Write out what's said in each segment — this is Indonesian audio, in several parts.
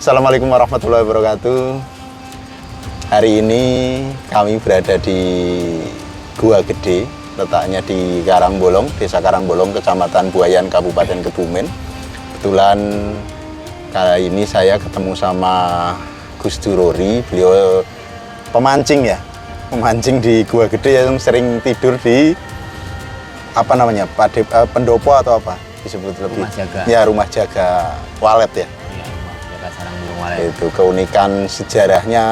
Assalamualaikum warahmatullahi wabarakatuh. Hari ini kami berada di Gua Gede, letaknya di Karangbolong, Desa Karangbolong, Kecamatan Buayan, Kabupaten Kebumen. Kebetulan kali ini saya ketemu sama Gus Durori. Beliau pemancing ya, pemancing di Gua Gede yang sering tidur di pendopo atau apa disebut lebih? Rumah jaga. Ya, rumah jaga walet ya. Iya, rumah jaga sarang burung walet. Itu keunikan sejarahnya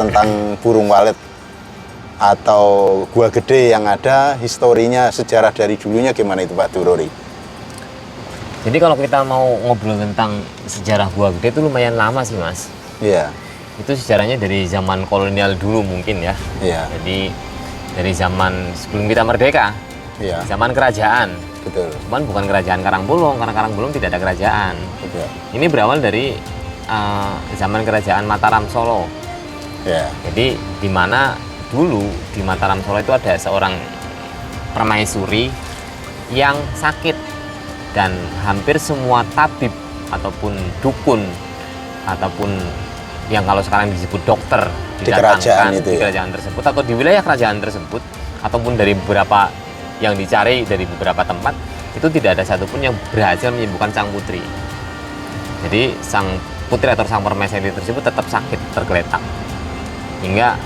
tentang burung walet atau Gua Gede yang ada, historinya, sejarah dari dulunya gimana itu Pak Durori? Jadi kalau kita mau ngobrol tentang sejarah Gua Gede itu lumayan lama sih Mas. Iya. Itu sejarahnya dari zaman kolonial dulu mungkin ya. Iya. Jadi dari zaman sebelum kita merdeka, Iya. zaman kerajaan. Betul. Cuman bukan kerajaan Karangbolong, karena Karangbolong tidak ada kerajaan. Betul. Ini berawal dari zaman kerajaan Mataram Solo. Ya. Jadi di mana dulu di Mataram Solo itu ada seorang permaisuri yang sakit dan hampir semua tabib ataupun dukun ataupun yang kalau sekarang disebut dokter Di kerajaan itu di ya? kerajaan tersebut atau di wilayah kerajaan tersebut ataupun dari beberapa yang dicari dari beberapa tempat itu tidak ada satupun yang berhasil menyembuhkan sang putri. Jadi sang putri atau sang permaisuri tersebut tetap sakit tergeletak hingga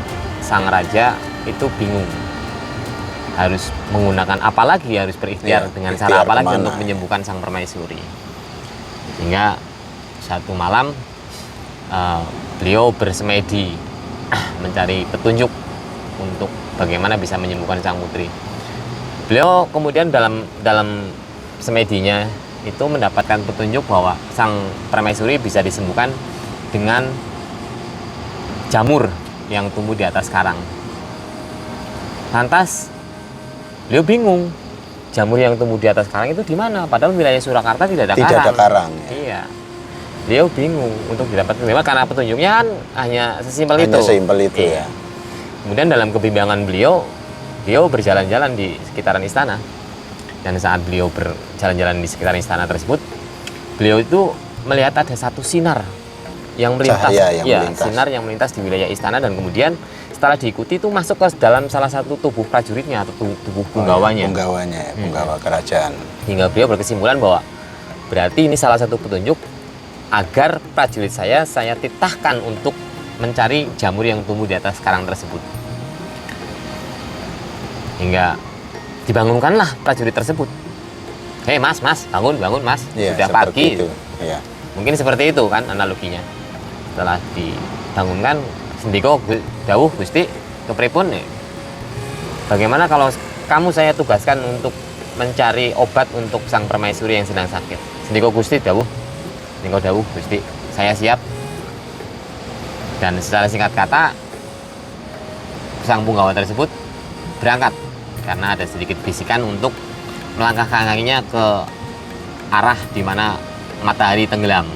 sang raja itu bingung harus menggunakan apalagi harus berikhtiar dengan cara apalagi untuk menyembuhkan sang permaisuri. Hingga satu malam beliau bersemedi mencari petunjuk untuk bagaimana bisa menyembuhkan sang putri. Beliau kemudian dalam semedinya itu mendapatkan petunjuk bahwa sang permaisuri bisa disembuhkan dengan jamur yang tumbuh di atas karang. Lantas beliau bingung, jamur yang tumbuh di atas karang itu di mana? Padahal wilayah Surakarta tidak ada karang. Tidak ada karang. Ya. Iya. Beliau bingung untuk didapatkan memang karena petunjuknya kan hanya sesimpel itu. Hanya sesimpel itu ya. Kemudian dalam kebimbangan beliau berjalan-jalan di sekitaran istana. Dan saat beliau berjalan-jalan di sekitaran istana tersebut, beliau itu melihat ada satu sinar yang melintas. Cahaya yang melintas. Sinar yang melintas di wilayah istana dan kemudian setelah diikuti itu masuk ke dalam salah satu tubuh prajuritnya atau tubuh punggawanya. Punggawanya, punggawa kerajaan. Hingga beliau berkesimpulan bahwa berarti ini salah satu petunjuk agar prajurit saya titahkan untuk mencari jamur yang tumbuh di atas karang tersebut. Hingga dibangunkanlah prajurit tersebut. Hei mas, bangun mas, Ya, sudah pagi. Ya. Mungkin seperti itu kan analoginya. Setelah dibangunkan, sendiko dawuh Gusti kepripun nih. Bagaimana kalau kamu saya tugaskan untuk mencari obat untuk sang permaisuri yang sedang sakit? Sendiko Gusti dawuh. Sendiko dawuh Gusti, saya siap. Dan secara singkat kata, sang punggawa tersebut berangkat karena ada sedikit bisikan untuk melangkahkan kakinya ke arah di mana matahari tenggelam.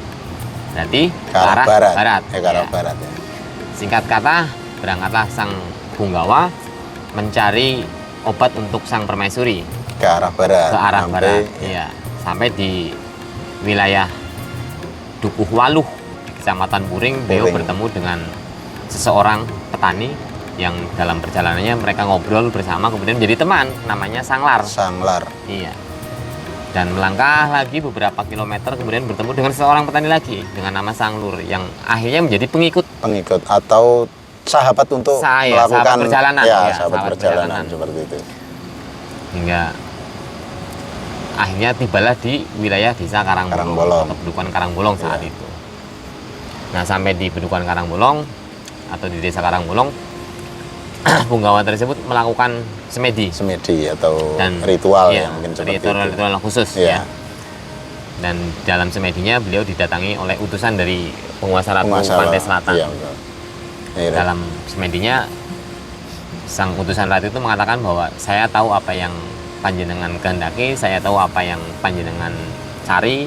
Berarti Ke arah barat. Ke arah Ya. barat ya. Singkat kata, berangkatlah sang punggawa mencari obat untuk sang permaisuri Ke arah barat. ke arah Sampai, barat. Iya, sampai di wilayah Dukuh Waluh di Kecamatan Puring, beliau bertemu dengan seseorang petani yang dalam perjalanannya mereka ngobrol bersama kemudian menjadi teman, namanya Sanglar. Sanglar. Iya. Dan melangkah lagi beberapa kilometer kemudian bertemu dengan seorang petani lagi dengan nama Sanglur yang akhirnya menjadi pengikut Atau sahabat untuk melakukan sahabat perjalanan. sahabat perjalanan seperti itu. Hingga akhirnya tibalah di wilayah desa Karangbolong atau Bedukuan Karangbolong saat itu. Nah, sampai di Bedukuan Karangbolong atau di desa Karangbolong, punggawa tersebut melakukan semedi atau dan ritual ya, mungkin seperti ritual khusus ya. Dan dalam semedinya beliau didatangi oleh utusan dari penguasa Ratu Pantai Selatan. Iya, dalam semedinya sang utusan ratu itu mengatakan bahwa saya tahu apa yang panjenengan kehendaki, saya tahu apa yang panjenengan cari,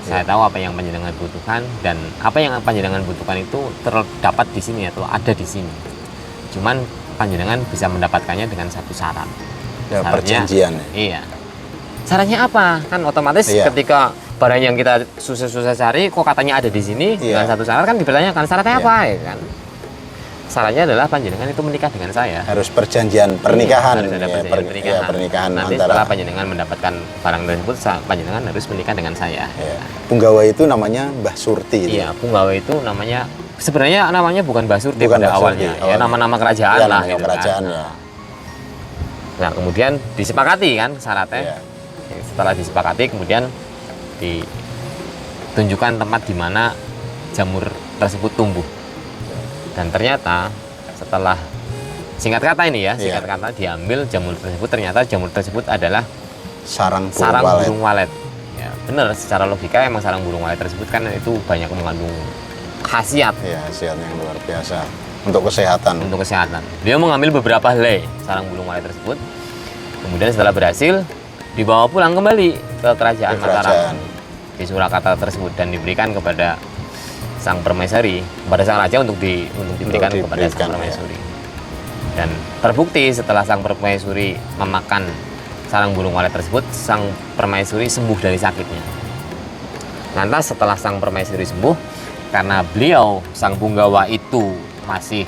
saya tahu apa yang panjenengan butuhkan, dan apa yang panjenengan butuhkan itu terdapat di sini atau ada di sini. Cuman panjenengan bisa mendapatkannya dengan satu syarat. Ya, perjanjian. Iya. Syaratnya apa? Kan otomatis ketika barang yang kita susah-susah cari kok katanya ada di sini dengan satu syarat, kan dipertanyakan syaratnya apa ya kan. Syaratnya adalah panjenengan itu menikah dengan saya. Harus perjanjian pernikahan. Harus ada perjanjian pernikahan. Nanti antara setelah panjenengan mendapatkan barang tersebut, panjenengan harus menikah dengan saya. Ya. Punggawa itu namanya Mbah Surti. Iya, punggawa itu namanya sebenarnya namanya bukan Mbah Surti Bukan pada Mbah awalnya. Surti, Ya nama-nama kerajaan ya, lah nama gitu kerajaan kan. ya. Nah, kemudian disepakati kan syaratnya. Ya. Setelah disepakati kemudian ditunjukkan tempat di mana jamur tersebut tumbuh. Dan ternyata setelah singkat kata ini ya, singkat kata diambil jamur tersebut, ternyata jamur tersebut adalah sarang burung walet. Ya, benar, secara logika emang sarang burung walet tersebut kan itu banyak mengandung khasiat. Ya, khasiat yang luar biasa untuk kesehatan. Untuk kesehatan. Dia mengambil beberapa helai sarang burung walet tersebut. Kemudian setelah berhasil dibawa pulang kembali ke kerajaan Mataram di Surakarta tersebut dan diberikan kepada sang permaisuri, kepada sang raja untuk diberikan kepada sang permaisuri. Ya. Dan terbukti setelah sang permaisuri memakan sarang burung walet tersebut, sang permaisuri sembuh dari sakitnya. Lantas setelah sang permaisuri sembuh, karena beliau sang punggawa itu masih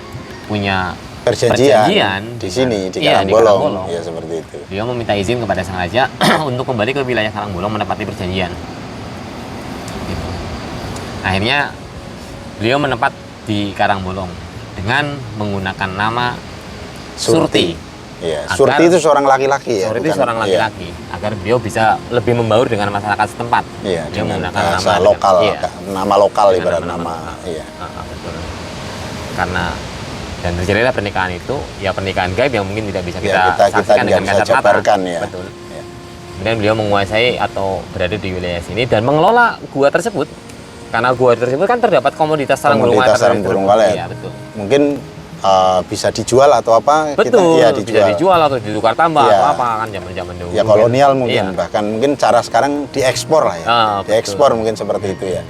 punya perjanjian di sini di Karangbolong. Ya seperti itu. Beliau meminta izin kepada sang raja untuk kembali ke wilayah Karangbolong menepati perjanjian. Gitu. Akhirnya beliau menepat di Karangbolong dengan menggunakan nama Surti. Ya, Surti itu seorang laki-laki ya. Surti itu seorang laki-laki, agar beliau bisa lebih membaur dengan masyarakat setempat. Iya, dia menggunakan nama lokal, nama lokal ibarat nama. Iya. Betul. Karena dan terjadilah pernikahan itu, ya pernikahan gaib yang mungkin tidak bisa kita saksikan dengan kasat mata. Ya. Betul. Ya. Kemudian beliau menguasai atau berada di wilayah sini dan mengelola gua tersebut. Karena gua tersebut kan terdapat komoditas sarang burung walet. Iya, betul. Mungkin bisa dijual atau apa? Betul. Bisa dijual atau ditukar tambah atau apa kan zaman-zaman dulu. Ya kolonial mungkin, bahkan mungkin cara sekarang diekspor lah ya. Diekspor mungkin seperti itu ya.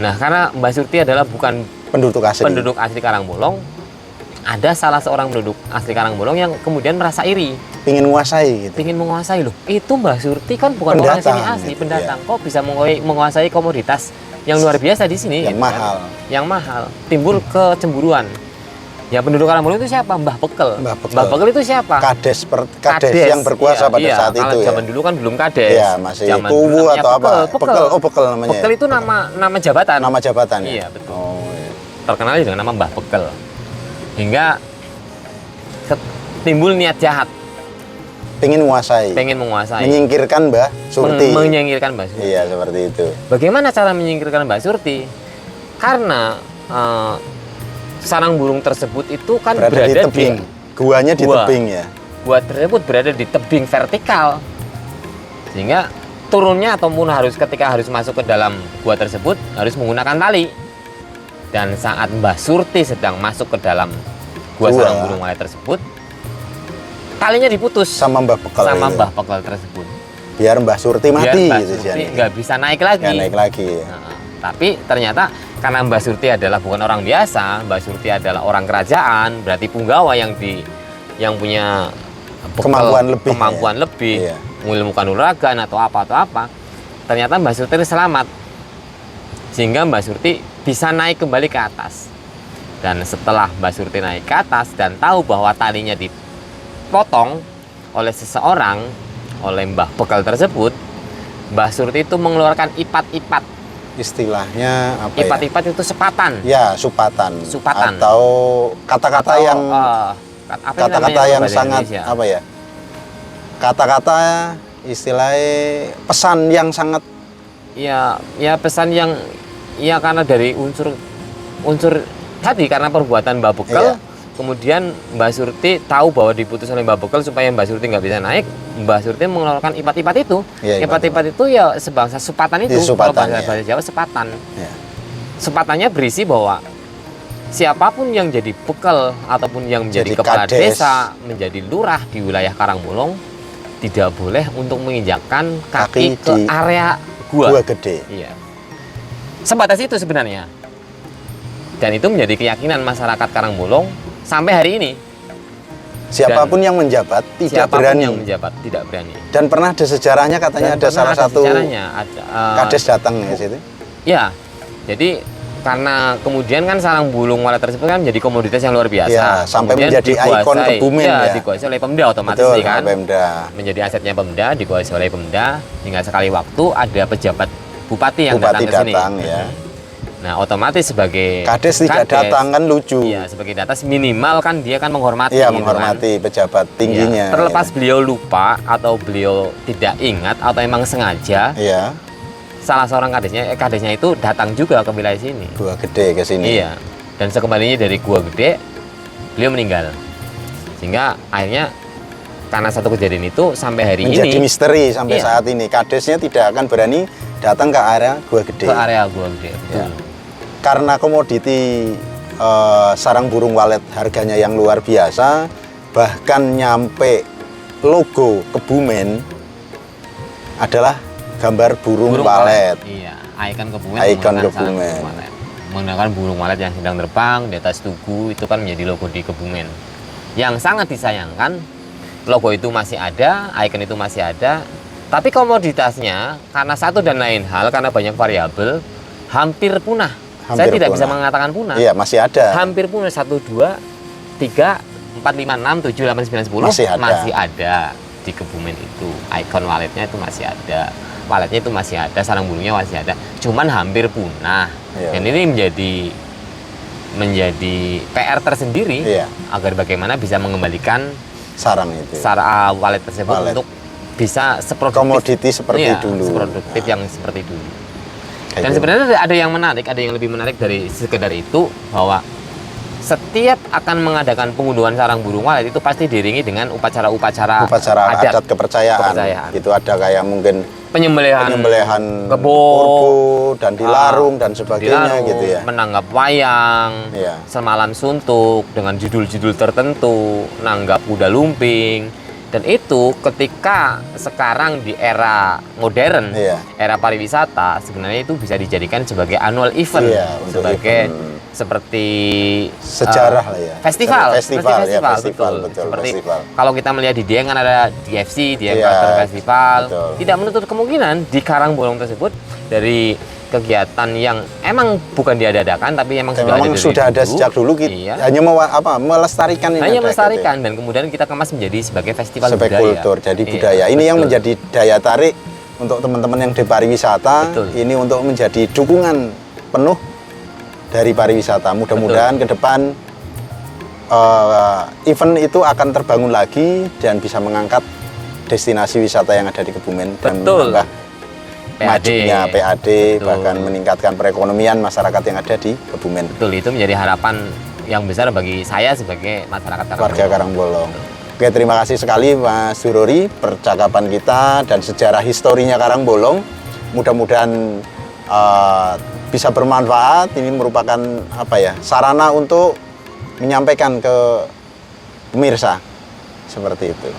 Nah, karena Mbah Surti adalah bukan penduduk asli Karangbolong, ada salah seorang penduduk asli Karangbolong yang kemudian merasa iri. Pingin menguasai gitu. Pingin menguasai loh. Itu Mbah Surti kan bukan orang sini asli, gitu, pendatang. Kok bisa menguasai komoditas yang luar biasa di sini? Yang gitu, mahal. Kan? Yang mahal. Timbul kecemburuan. Ya penduduk Karangbolong itu siapa? Mbah Bekel. Mbah Bekel itu siapa? Kades yang berkuasa pada saat itu ya. Zaman dulu kan belum kades. Iya, masih kuwu atau apa? Bekel. Oh, Bekel namanya. Bekel itu nama jabatan. Nama jabatan ya. Iya, betul. Terkenal dengan nama Mbah Bekel. Hingga timbul niat jahat. Pengen menguasai. Menyingkirkan Mbah Surti. Menyingkirkan Mbah Surti. Iya, seperti itu. Bagaimana cara menyingkirkan Mbah Surti? Karena sarang burung tersebut itu kan berada di tebing. Guanya di tebing ya. Gua tersebut berada di tebing vertikal. Sehingga turunnya ataupun ketika harus masuk ke dalam gua tersebut harus menggunakan tali. Dan saat Mbah Surti sedang masuk ke dalam gua sarang burung walet tersebut, talinya diputus sama Mbah Bekel tersebut. Biar Mbah Surti mati gitu sih. Nggak bisa naik lagi. Ya. Tapi ternyata karena Mbah Surti adalah bukan orang biasa, Mbah Surti adalah orang kerajaan, berarti punggawa yang punya kemampuan lebih, ilmu kanuragan atau apa. Ternyata Mbah Surti selamat. Sehingga Mbah Surti bisa naik kembali ke atas. Dan setelah Mbah Surti naik ke atas dan tahu bahwa talinya dipotong oleh seseorang, oleh Mbah Bekel tersebut, Mbah Surti itu mengeluarkan ipat-ipat. Istilahnya apa ipat-ipat itu sepatan. Ya, supatan. Atau kata-kata yang sangat Indonesia. Apa ya? Kata-kata istilahnya pesan yang sangat pesan yang karena dari unsur tadi karena perbuatan Mbah Bekel. Kemudian Mbah Surti tahu bahwa diputus oleh Mbah Bekel supaya Mbah Surti nggak bisa naik. Mbah Surti mengeluarkan ipat-ipat itu. Ipat-ipat itu ya sebangsa supatan itu. Kalau bahasa Jawa sepatan. Sepatannya berisi bahwa siapapun yang jadi bekel ataupun yang menjadi kepala desa, menjadi lurah di wilayah Karangbolong tidak boleh untuk menginjakkan kaki ke area gua gede. Iya. Sebatas itu sebenarnya. Dan itu menjadi keyakinan masyarakat Karangbolong sampai hari ini. Siapapun yang menjabat tidak Siapapun berani. yang menjabat tidak berani. Dan pernah ada sejarahnya katanya Dan ada pernah salah satu sejarahnya, ada, kades datang ya situ. ya, jadi karena kemudian kan sarang burung walet tersebut kan menjadi komoditas yang luar biasa. Ya, sampai Kemudian menjadi ikon Kebumen ya. dikuasai oleh Pemda otomatis Betul, nih kan. Pemda. Menjadi asetnya Pemda, dikuasai oleh Pemda, hingga sekali waktu ada pejabat bupati yang Bupati datang ke sini. datang ya. Nah, otomatis sebagai Kades tidak datang kan lucu. Iya, sebagai atas minimal kan dia kan menghormati. Iya, gitu menghormati pejabat kan. tingginya. Iya, terlepas beliau lupa atau beliau tidak ingat atau emang sengaja, Iya. salah seorang kadesnya itu datang juga ke wilayah sini. Gua Gede ke sini. Iya. Dan sekembalinya dari Gua Gede, beliau meninggal. Sehingga akhirnya karena satu kejadian itu sampai hari Menjadi ini misteri sampai Iya. saat ini. Kadesnya tidak akan berani datang ke area Gua Gede. ke area Gua Gede. Betul. Ya. Karena komoditi sarang burung walet harganya yang luar biasa, bahkan nyampe logo Kebumen adalah gambar burung walet. Iya, ikon Kebumen. Ikon menggunakan sarang Kebumen. burung walet. Menggunakan burung walet yang sedang terbang di atas tugu itu kan menjadi logo di Kebumen. Yang sangat disayangkan, logo itu masih ada, ikon itu masih ada, tapi komoditasnya karena satu dan lain hal, karena banyak variabel, hampir punah. Saya Hampir tidak bisa punah. mengatakan punah. Iya, masih ada. Hampir punah 1, 2, 3, 4, 5, 6, 7, 8, 9, 10 Masih ada. di Kebumen itu. Ikon waletnya itu masih ada. Waletnya itu masih ada, sarang burungnya masih ada. Cuman hampir punah. Iya. Dan ini menjadi PR tersendiri Iya. agar bagaimana bisa mengembalikan Sarang itu. walet tersebut Walet. untuk bisa seproduktif Komoditi seperti iya, dulu. seproduktif Nah, yang seperti dulu. kayak Dan gitu. sebenarnya ada yang menarik, ada yang lebih menarik dari sekedar itu, bahwa setiap akan mengadakan pengunduhan sarang burung walet itu pasti diiringi dengan upacara-upacara upacara adat kepercayaan. Kepercayaan. Itu ada kayak mungkin penyembelihan kebo, dan dilarung dan sebagainya dilarung, gitu ya. menanggap wayang, Iya. semalam suntuk dengan judul-judul tertentu, nanggap kuda lumping. Dan itu ketika sekarang di era modern, Iya. era pariwisata, sebenarnya itu bisa dijadikan sebagai annual event, Iya, untuk sebagai event. seperti Sejarah lah ya. festival, Festival, seperti ya, festival, betul, Seperti festival. kalau kita melihat di Dieng kan ada DFC, Dieng Iya, Culture Festival. betul. Tidak menutup kemungkinan di Karangbolong tersebut dari kegiatan yang emang bukan diadakan tapi emang Dan sudah memang ada dari sudah ada dulu. sejak dulu kita Iya. hanya melestarikan ini Hanya ada melestarikan dan kemudian kita kemas menjadi sebagai festival gitu. Sebagai budaya. kultur, jadi Iya, budaya. Ini yang betul. menjadi daya tarik untuk teman-teman yang di pariwisata. Betul. Ini untuk menjadi dukungan penuh dari pariwisata. Mudah-mudahan ke depan event itu akan terbangun lagi dan bisa mengangkat destinasi wisata yang ada di Kebumen dan Betul. menambah PAD. majunya PAD, Betul. bahkan meningkatkan perekonomian masyarakat yang ada di Kebumen. Betul, itu menjadi harapan yang besar bagi saya sebagai masyarakat Warga Karangbolong. Oke, terima kasih sekali Mas Surori percakapan kita dan sejarah historinya Karangbolong. Mudah-mudahan bisa bermanfaat. Ini merupakan sarana untuk menyampaikan ke pemirsa seperti itu.